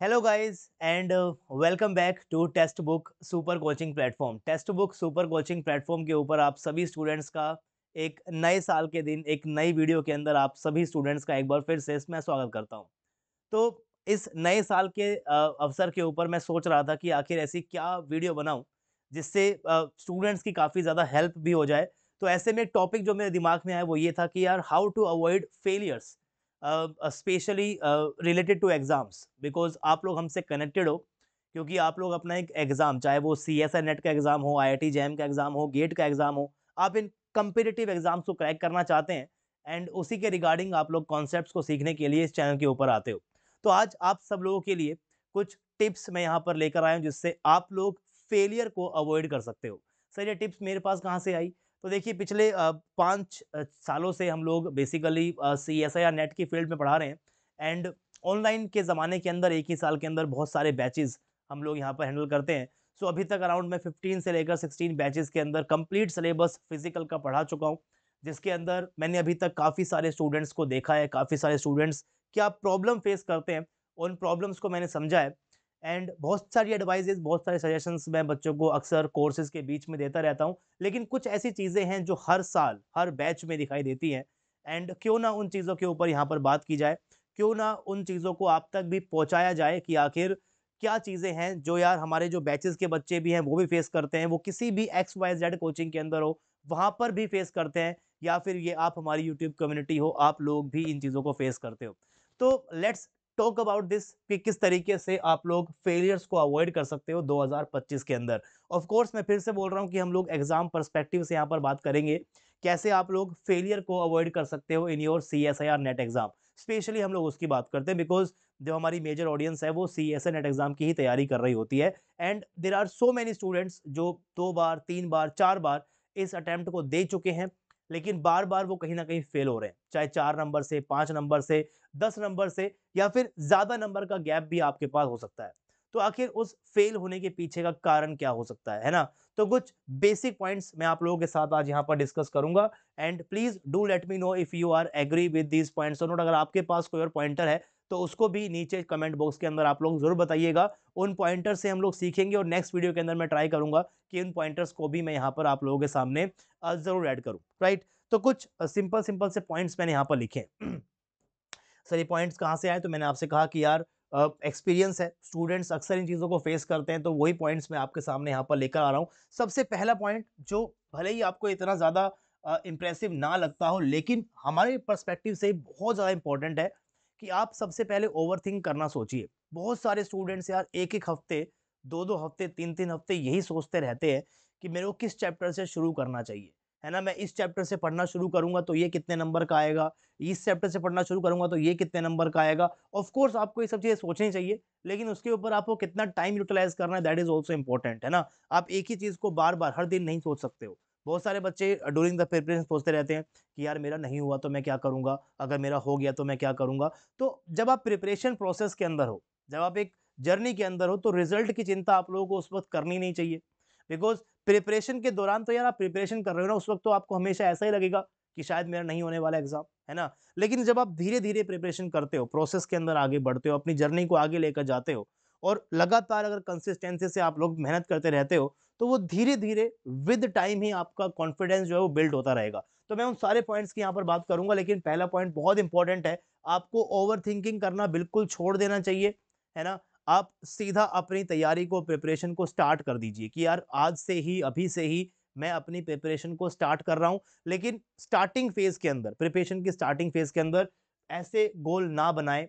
Hello guys and welcome back to Testbook super coaching platform. Testbook super coaching platform के ऊपर आप सभी students का एक नए साल के दिन एक नई वीडियो के अंदर आप सभी स्टूडेंट्स का एक बार फिर से मैं स्वागत करता हूं। तो इस नए साल के अवसर के ऊपर मैं सोच रहा था कि आखिर ऐसी क्या वीडियो बनाऊं जिससे स्टूडेंट्स की काफ़ी ज़्यादा हेल्प भी हो जाए। तो ऐसे में एक टॉपिक जो मेरे दिमाग में आया वो ये था कि यार how to avoid failures specially related to exams, because आप लोग हमसे कनेक्टेड हो, क्योंकि आप लोग अपना एक एग्जाम, चाहे वो सी एस आई नेट का एग्जाम हो, आई आई टी जैम का एग्जाम हो, गेट का एग्जाम हो, आप इन कंपिटिटिव एग्जाम्स को क्रैक करना चाहते हैं एंड उसी के रिगार्डिंग आप लोग कॉन्सेप्ट्स को सीखने के लिए इस चैनल के ऊपर आते हो। तो आज आप सब लोगों के लिए कुछ टिप्स मैं यहाँ पर लेकर आया हूँ जिससे आप लोग फेलियर को अवॉइड कर सकते हो। सर ये टिप्स मेरे पास कहाँ से आई? तो देखिए पिछले 5 सालों से हम लोग basically C S I R NET की फील्ड में पढ़ा रहे हैं एंड ऑनलाइन के ज़माने के अंदर एक ही साल के अंदर बहुत सारे बैचेस हम लोग यहाँ पर हैंडल करते हैं। सो अभी तक अराउंड मैं 15 से लेकर 16 बैचेस के अंदर कंप्लीट सिलेबस फिजिकल का पढ़ा चुका हूँ, जिसके अंदर मैंने अभी तक काफ़ी सारे स्टूडेंट्स को देखा है, काफ़ी सारे स्टूडेंट्स क्या प्रॉब्लम फेस करते हैं, उन प्रॉब्लम्स को मैंने समझा है एंड बहुत सारी एडवाइजेस, बहुत सारे सजेशंस मैं बच्चों को अक्सर कोर्सेज के बीच में देता रहता हूँ। लेकिन कुछ ऐसी चीज़ें हैं जो हर साल हर बैच में दिखाई देती हैं एंड क्यों ना उन चीज़ों के ऊपर यहाँ पर बात की जाए, क्यों ना उन चीज़ों को आप तक भी पहुँचाया जाए कि आखिर क्या चीज़ें हैं जो यार हमारे जो बैचेस के बच्चे भी हैं वो भी फेस करते हैं, वो किसी भी एक्स वाई जेड कोचिंग के अंदर हो वहाँ पर भी फेस करते हैं, या फिर ये आप हमारी यूट्यूब कम्युनिटी हो आप लोग भी इन चीज़ों को फेस करते हो। तो लेट्स टॉक अबाउट दिस कि किस तरीके से आप लोग फेलियर्स को अवॉइड कर सकते हो 2025 के अंदर। ऑफ कोर्स मैं फिर से बोल रहा हूँ कि हम लोग एग्जाम पर्सपेक्टिव से यहाँ पर बात करेंगे, कैसे आप लोग फेलियर को अवॉइड कर सकते हो in your C S I R NET exam. Specially हम लोग उसकी बात करते हैं बिकॉज जो हमारी मेजर ऑडियंस है वो C S I NET exam की ही तैयारी कर रही होती है and there are so many students जो 2 बार 3 बार 4 बार इस अटेम्प्ट को दे चुके हैं, लेकिन बार बार वो कहीं ना कहीं फेल हो रहे हैं, चाहे 4 नंबर से, 5 नंबर से, 10 नंबर से, या फिर ज्यादा नंबर का गैप भी आपके पास हो सकता है। तो आखिर उस फेल होने के पीछे का कारण क्या हो सकता है ना? तो कुछ बेसिक पॉइंट्स मैं आप लोगों के साथ आज यहाँ पर डिस्कस करूंगा and please do let me know if you are agree with these points और नोट। अगर आपके पास कोई और पॉइंटर है तो उसको भी नीचे कमेंट बॉक्स के अंदर आप लोग जरूर बताइएगा। उन पॉइंटर से हम लोग सीखेंगे और नेक्स्ट वीडियो के अंदर मैं ट्राई करूंगा कि उन पॉइंटर्स को भी मैं यहाँ पर आप लोगों के सामने जरूर ऐड करूँ, राइट? तो कुछ सिंपल सिंपल से पॉइंट्स मैंने यहाँ पर लिखे हैं। सर ये पॉइंट्स कहाँ से आए? तो मैंने आपसे कहा कि यार एक्सपीरियंस है, स्टूडेंट्स अक्सर इन चीज़ों को फेस करते हैं, तो वही पॉइंट्स मैं आपके सामने यहाँ पर लेकर आ रहा हूँ। सबसे पहला पॉइंट जो भले ही आपको इतना ज़्यादा इंप्रेसिव ना लगता हो, लेकिन हमारे पर्सपेक्टिव से बहुत ज़्यादा इंपॉर्टेंट है कि आप सबसे पहले ओवरथिंक करना सोचिए। बहुत सारे स्टूडेंट्स यार 1-1 हफ्ते, 2-2 हफ्ते, 3-3 हफ्ते यही सोचते रहते हैं कि मेरे को किस चैप्टर से शुरू करना चाहिए, है ना? मैं इस चैप्टर से पढ़ना शुरू करूँगा तो ये कितने नंबर का आएगा, इस चैप्टर से पढ़ना शुरू करूँगा तो ये कितने नंबर का आएगा। ऑफ कोर्स आपको ये सब चीज़ें सोचनी चाहिए, लेकिन उसके ऊपर आपको कितना टाइम यूटिलाइज़ करना है दैट इज़ आल्सो इम्पोर्टेंट, है ना? आप एक ही चीज़ को बार-बार हर दिन नहीं सोच सकते हो। बहुत सारे बच्चे ड्यूरिंग द प्रिपरेशन सोचते रहते हैं कि यार मेरा नहीं हुआ तो मैं क्या करूँगा? अगर मेरा हो गया तो मैं क्या करूँगा? तो जब आप प्रिपरेशन प्रोसेस के अंदर हो, जब आप एक जर्नी के अंदर हो तो रिज़ल्ट की चिंता आप लोगों को उस वक़्त करनी नहीं चाहिए। बिकॉज़ प्रिपरेशन के दौरान तो यार आप प्रिपरेशन कर रहे हो ना, उस वक़्त तो आपको हमेशा ऐसा ही लगेगा कि शायद मेरा नहीं होने वाला एग्ज़ाम, है ना? लेकिन जब आप धीरे-धीरे प्रिपरेशन करते हो, प्रोसेस के अंदर आगे बढ़ते हो, अपनी जर्नी को आगे लेकर जाते हो और लगातार अगर कंसिस्टेंसी से आप लोग मेहनत करते रहते हो, तो वो धीरे-धीरे विद टाइम ही आपका कॉन्फिडेंस जो है वो बिल्ड होता रहेगा। तो मैं उन सारे पॉइंट्स की यहाँ पर बात करूँगा, लेकिन पहला पॉइंट बहुत इंपॉर्टेंट है, आपको ओवरथिंकिंग करना बिल्कुल छोड़ देना चाहिए, है ना? आप सीधा अपनी तैयारी को, प्रिपरेशन को स्टार्ट कर दीजिए कि यार आज से ही, अभी से ही मैं अपनी प्रिपरेशन को स्टार्ट कर रहा हूँ। लेकिन स्टार्टिंग फेज़ के अंदर, प्रिपरेशन की स्टार्टिंग फेज़ के अंदर ऐसे गोल ना बनाएँ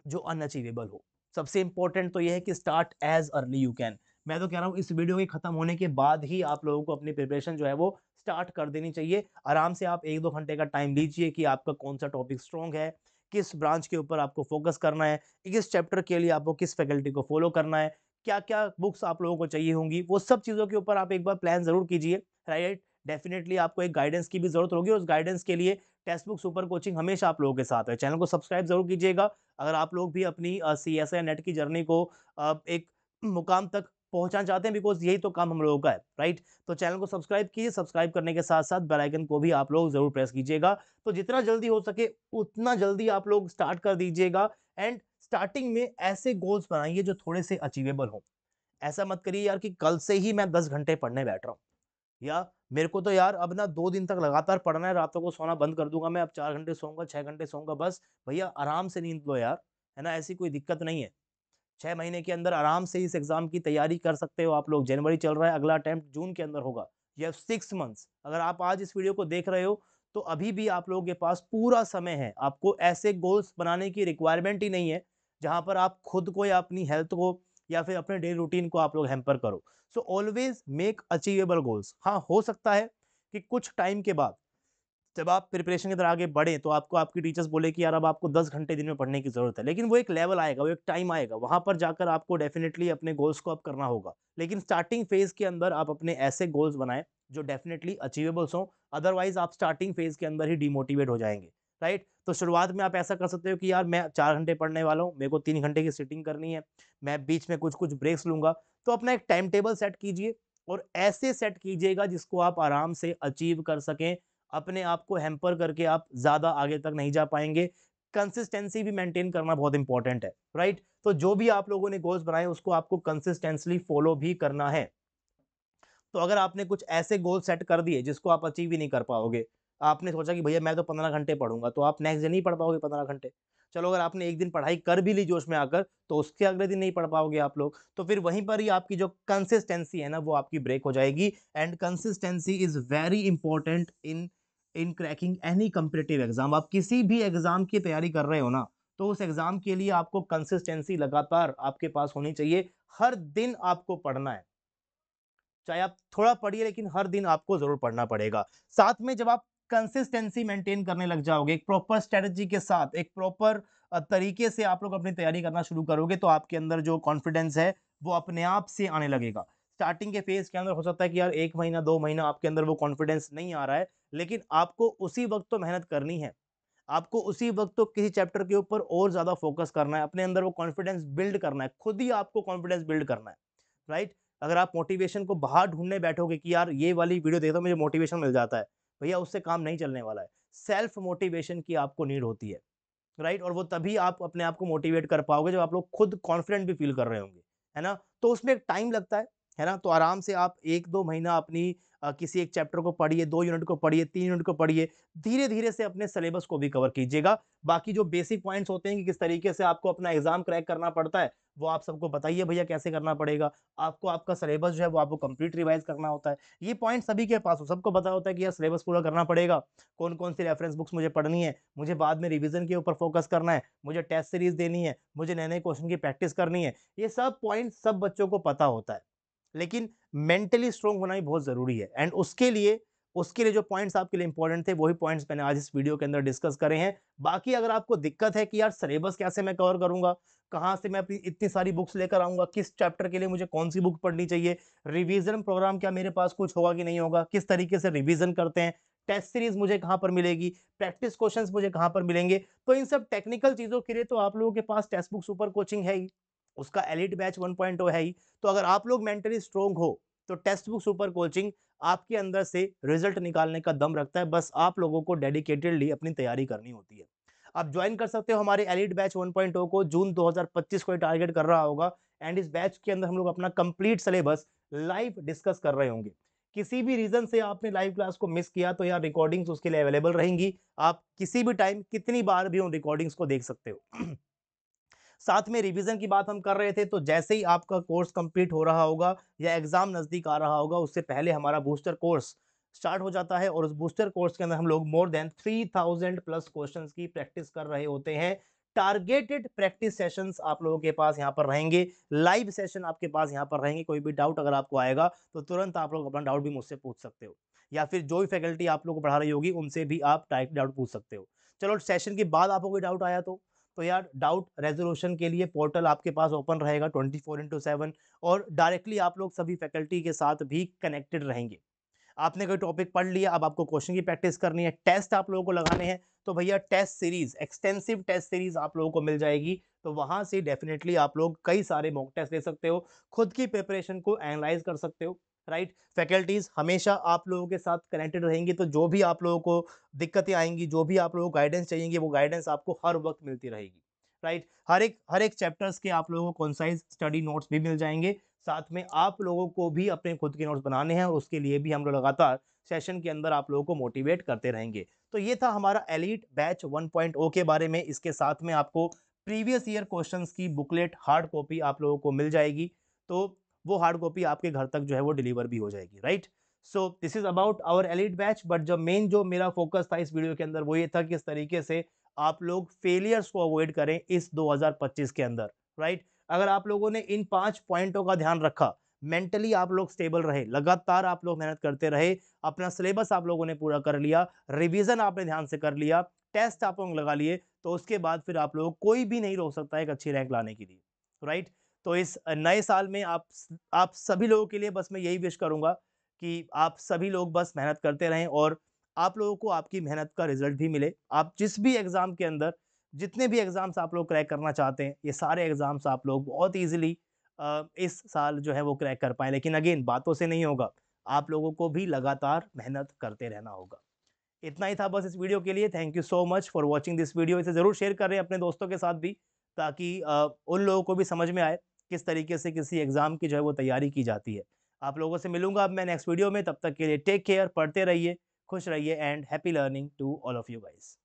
जो अनअचीवेबल हो। सबसे इंपॉर्टेंट तो ये है कि start as early you can. मैं तो कह रहा हूँ इस वीडियो के खत्म होने के बाद ही आप लोगों को अपनी प्रिपरेशन जो है वो स्टार्ट कर देनी चाहिए। आराम से आप 1-2 घंटे का टाइम लीजिए कि आपका कौन-सा टॉपिक स्ट्रॉन्ग है, किस ब्रांच के ऊपर आपको फोकस करना है, किस चैप्टर के लिए आपको किस फैकल्टी को फॉलो करना है, क्या-क्या बुक्स आप लोगों को चाहिए होंगी, वो सब चीज़ों के ऊपर आप एक बार प्लान ज़रूर कीजिए, राइट? डेफिनिटली आपको एक गाइडेंस की भी ज़रूरत होगी और उस गाइडेंस के लिए टेक्स्ट बुक सुपर कोचिंग हमेशा आप लोगों के साथ है। चैनल को सब्सक्राइब ज़रूर कीजिएगा। अगर आप लोग भी अपनी सीएसई नेट की जर्नी को एक मुकाम तक पहुंचना चाहते हैं, बिकॉज यही तो काम हम लोगों का है, राइट? तो चैनल को सब्सक्राइब कीजिए, सब्सक्राइब करने के साथ साथ बेल आइकन को भी आप लोग जरूर प्रेस कीजिएगा। तो जितना जल्दी हो सके उतना जल्दी आप लोग स्टार्ट कर दीजिएगा एंड स्टार्टिंग में ऐसे गोल्स बनाइए जो थोड़े से अचीवेबल हो। ऐसा मत करिए यार कि कल से ही मैं 10 घंटे पढ़ने बैठ रहा हूँ, या मेरे को तो यार अब ना 2 दिन तक लगातार पढ़ना है, रातों को सोना बंद कर दूँगा, मैं अब 4 घंटे सोऊँगा, 6 घंटे सोऊँगा बस। भैया आराम से नींद लो यार, है ना? ऐसी कोई दिक्कत नहीं है। 6 महीने के अंदर आराम से इस एग्ज़ाम की तैयारी कर सकते हो आप लोग। जनवरी चल रहा है, अगला अटेम्प्ट जून के अंदर होगा। You have 6 months. अगर आप आज इस वीडियो को देख रहे हो, तो अभी भी आप लोगों के पास पूरा समय है। आपको ऐसे गोल्स बनाने की रिक्वायरमेंट ही नहीं है, जहाँ पर आप खुद को या अपनी हेल्थ को या फिर अपने डेली रूटीन को आप लोग हैम्पर करो। So always make achievable goals. हाँ, हो सकता है कि कुछ टाइम के बाद जब आप प्रिपरेशन की तरह आगे बढ़ें, तो आपको आपकी टीचर्स बोले कि यार अब आपको 10 घंटे दिन में पढ़ने की ज़रूरत है। लेकिन वो एक लेवल आएगा, वो एक टाइम आएगा, वहाँ पर जाकर आपको डेफ़िनिटली अपने गोल्स को अब करना होगा। लेकिन स्टार्टिंग फ़ेज़ के अंदर आप अपने ऐसे गोल्स बनाएँ, जो डेफ़िनिटली अचीवेबल्स हों, अदरवाइज़ आप स्टार्टिंग फ़ेज़ के अंदर ही डिमोटिवेट हो जाएँगे, राइट? तो शुरुआत में आप ऐसा कर सकते हो कि यार मैं 4 घंटे पढ़ने वाला हूँ, मेरे को 3 घंटे की सिटिंग करनी है, मैं बीच में कुछ-कुछ ब्रेक्स लूँगा। तो अपना एक टाइम टेबल सेट कीजिए और ऐसे सेट कीजिएगा जिसको आप आराम से अचीव कर सकें। अपने आप को हैम्पर करके आप ज़्यादा आगे तक नहीं जा पाएँगे। कंसिस्टेंसी भी मेंटेन करना बहुत इंपॉर्टेंट है, राइट? तो जो भी आप लोगों ने गोल्स बनाए उसको आपको कंसिस्टेंटली फॉलो भी करना है। तो अगर आपने कुछ ऐसे गोल सेट कर दिए जिसको आप अचीव ही नहीं कर पाओगे, आपने सोचा कि भैया मैं तो 15 घंटे पढ़ूँगा, तो आप नेक्स्ट डे नहीं पढ़ पाओगे 15 घंटे। चलो अगर आपने एक दिन पढ़ाई कर भी ली जोश में आकर, तो उसके अगले दिन नहीं पढ़ पाओगे आप लोग। तो फिर वहीं पर ही आपकी जो कंसिस्टेंसी है ना, वो आपकी ब्रेक हो जाएगी and consistency is very important in in cracking any competitive exam. आप किसी भी एग्ज़ाम की तैयारी कर रहे हो ना, तो उस एग्ज़ाम के लिए आपको कंसिस्टेंसी लगातार आपके पास होनी चाहिए। हर दिन आपको पढ़ना है। चाहे आप थोड़ा पढ़िए लेकिन हर दिन आपको ज़रूर पढ़ना पड़ेगा। साथ में जब आप कंसिस्टेंसी मेंटेन करने लग जाओगे, एक प्रॉपर स्ट्रैटेजी के साथ, एक प्रॉपर तरीके से आप लोग अपनी तैयारी करना शुरू करोगे, तो आपके अंदर जो कॉन्फिडेंस है, वो अपने आप से आने लगेगा। स्टार्टिंग के फेज़ के अंदर हो सकता है कि यार 1 महीना, 2 महीना आपके अंदर वो कॉन्फिडेंस नहीं आ रहा है, लेकिन आपको उसी वक़्त तो मेहनत करनी है। आपको उसी वक़्त तो किसी चैप्टर के ऊपर और ज़्यादा फ़ोकस करना है, अपने अंदर वो कॉन्फिडेंस बिल्ड करना है, खुद ही आपको कॉन्फिडेंस बिल्ड करना है, राइट? अगर आप मोटिवेशन को बाहर ढूँढने बैठोगे कि यार ये वाली वीडियो देखता हूँ मुझे मोटिवेशन मिल जाता है, भैया उससे काम नहीं चलने वाला है। सेल्फ मोटिवेशन की आपको नीड होती है, राइट? और वो तभी आप अपने आप को मोटिवेट कर पाओगे जब आप लोग खुद कॉन्फिडेंट भी फ़ील कर रहे होंगे, है ना? तो उसमें एक टाइम लगता है ना? तो आराम से आप 1-2 महीना अपनी किसी एक चैप्टर को पढ़िए, 2 यूनिट को पढ़िए, 3 यूनिट को पढ़िए, धीरे-धीरे से अपने सिलेबस को भी कवर कीजिएगा। बाकी जो बेसिक पॉइंट्स होते हैं कि किस तरीके से आपको अपना एग्ज़ाम क्रैक करना पड़ता है, वो आप सबको बताइए भैया कैसे करना पड़ेगा। आपको आपका सिलेबस जो है वो आपको कंप्लीट रिवाइज़ करना होता है। ये पॉइंट सभी के पास हो, सबको पता होता है कि यार सिलेबस पूरा करना पड़ेगा, कौन-कौन सी रेफरेंस बुक्स मुझे पढ़नी है, मुझे बाद में रिवीजन के ऊपर फोकस करना है, मुझे टेस्ट सीरीज़ देनी है, मुझे नए-नए क्वेश्चन की प्रैक्टिस करनी है। ये सब पॉइंट सब बच्चों को पता होता है। लेकिन मेंटली स्ट्रांग होना भी बहुत ज़रूरी है एंड उसके लिए जो पॉइंट्स आपके लिए इंपॉर्टेंट थे, वही पॉइंट्स मैंने आज इस वीडियो के अंदर डिस्कस करे हैं। बाकी अगर आपको दिक्कत है कि यार सिलेबस कैसे मैं कवर करूँगा, कहाँ से मैं अपनी इतनी सारी बुक्स लेकर आऊँगा, किस चैप्टर के लिए मुझे कौन-सी बुक पढ़नी चाहिए, रिवीजन प्रोग्राम क्या मेरे पास कुछ होगा कि नहीं होगा, किस तरीके से रिवीजन करते हैं, टेस्ट सीरीज़ मुझे कहाँ पर मिलेगी, प्रैक्टिस क्वेश्चंस मुझे कहाँ पर मिलेंगे। तो इन सब टेक्निकल चीज़ों के लिए तो आप लोगों के पास टेक्स्ट बुक सुपर कोचिंग है ही, उसका एलीट बैच 1.0 है ही। तो अगर आप लोग मेंटली स्ट्रांग हो, तो टेक्स्ट बुक सुपर कोचिंग आपके अंदर से रिजल्ट निकालने का दम रखता है, बस आप लोगों को डेडिकेटेडली अपनी तैयारी करनी होती है। आप ज्वाइन कर सकते हो हमारे एलीट बैच 1.0 को, जून 2025 को ये टारगेट कर रहा होगा एंड इस बैच के अंदर हम लोग अपना कंप्लीट सिलेबस लाइव डिस्कस कर रहे होंगे। किसी भी रीज़न से आपने लाइव क्लास को मिस किया तो यार रिकॉर्डिंग्स उसके लिए अवेलेबल रहेंगी। आप किसी भी टाइम, कितनी बार भी उन रिकॉर्डिंग्स को देख सकते हो। साथ में रिवीजन की बात हम कर रहे थे, तो जैसे ही आपका कोर्स कंप्लीट हो रहा होगा या एग्जाम नज़दीक आ रहा होगा, उससे पहले हमारा बूस्टर कोर्स स्टार्ट हो जाता है और उस बूस्टर कोर्स के अंदर हम लोग मोर देन 3000 प्लस क्वेश्चंस की प्रैक्टिस कर रहे होते हैं। टारगेटेड प्रैक्टिस सेशंस आप लोगों के पास यहाँ पर रहेंगे, लाइव सेशन आपके पास यहाँ पर रहेंगे। कोई भी डाउट अगर आपको आएगा, तो तुरंत आप लोग अपना डाउट भी मुझसे पूछ सकते हो, या फिर जो भी फैकल्टी आप लोग को पढ़ा रही होगी, उनसे भी आप डायरेक्ट डाउट पूछ सकते हो। चलो सेशन के बाद आपको कोई डाउट आया तो यार डाउट रेज़ोल्यूशन के लिए पोर्टल आपके पास ओपन रहेगा 24/7 और डायरेक्टली आप लोग सभी फैकल्टी के साथ भी कनेक्टेड रहेंगे। आपने कोई टॉपिक पढ़ लिया, अब आपको क्वेश्चन की प्रैक्टिस करनी है, टेस्ट आप लोगों को लगाने हैं, तो भैया test series, extensive test series आप लोगों को मिल जाएगी। तो वहाँ से डेफ़िनेटली आप लोग कई सारे मॉक टेस्ट दे सकते हो, खुद की प्रिपरेशन को एनालाइज़ कर सकते हो, राइट? फैकल्टीज़ हमेशा आप लोगों के साथ कनेक्टेड रहेंगी, तो जो भी आप लोगों को दिक्कतें आएँगी, जो भी आप लोगों को गाइडेंस चाहिएगी, वो गाइडेंस आपको हर वक़्त मिलती रहेगी। राइट। हर एक चैप्टर्स के आप लोगों को कंसाइज स्टडी नोट्स भी मिल जाएंगे। साथ में आप लोगों को भी अपने खुद के नोट्स बनाने हैं, उसके लिए भी हम लोग लगातार सेशन के अंदर आप लोगों को मोटिवेट करते रहेंगे। तो ये था हमारा एलीट बैच 1.0 के बारे में। इसके साथ में आपको प्रीवियस ईयर क्वेश्चंस की बुकलेट हार्ड कॉपी आप लोगों को मिल जाएगी। तो वो हार्ड कॉपी आपके घर तक जो है वो डिलीवर भी हो जाएगी, right. So this is about our elite batch. But जो मेरा फोकस था इस वीडियो के अंदर वो ये था कि किस तरीके से आप लोग फेलियर्स को अवॉइड करें इस 2025 के अंदर, राइट। अगर आप लोगों ने इन 5 पॉइंटों का ध्यान रखा, मेंटली आप लोग स्टेबल रहे, लगातार आप लोग मेहनत करते रहे, अपना सिलेबस आप लोगों ने पूरा कर लिया, रिवीजन आपने ध्यान से कर लिया, टेस्ट आप लोग लगा लिए, तो उसके बाद फिर आप लोग कोई भी नहीं रोक सकता एक अच्छी रैंक लाने के लिए, राइट। तो इस नए साल में आप सभी लोगों के लिए बस मैं यही विश करूंगा कि आप सभी लोग बस मेहनत करते रहें और आप लोगों को आपकी मेहनत का रिजल्ट भी मिले। आप जिस भी एग्जाम के अंदर जितने भी एग्जाम्स आप लोग क्रैक करना चाहते हैं, ये सारे एग्जाम्स आप लोग बहुत ईजिली इस साल जो है वो क्रैक कर पाएँ। लेकिन अगेन बातों से नहीं होगा, आप लोगों को भी लगातार मेहनत करते रहना होगा। इतना ही था बस इस वीडियो के लिए। Thank you so much for watching this video. इसे ज़रूर शेयर करें अपने दोस्तों के साथ भी, ताकि उन लोगों को भी समझ में आए किस तरीके से किसी एग्ज़ाम की जो है वो तैयारी की जाती है। आप लोगों से मिलूँगा अब मैं नेक्स्ट वीडियो में, तब तक के लिए टेक केयर, पढ़ते रहिए, खुश रहिए and happy learning to all of you guys.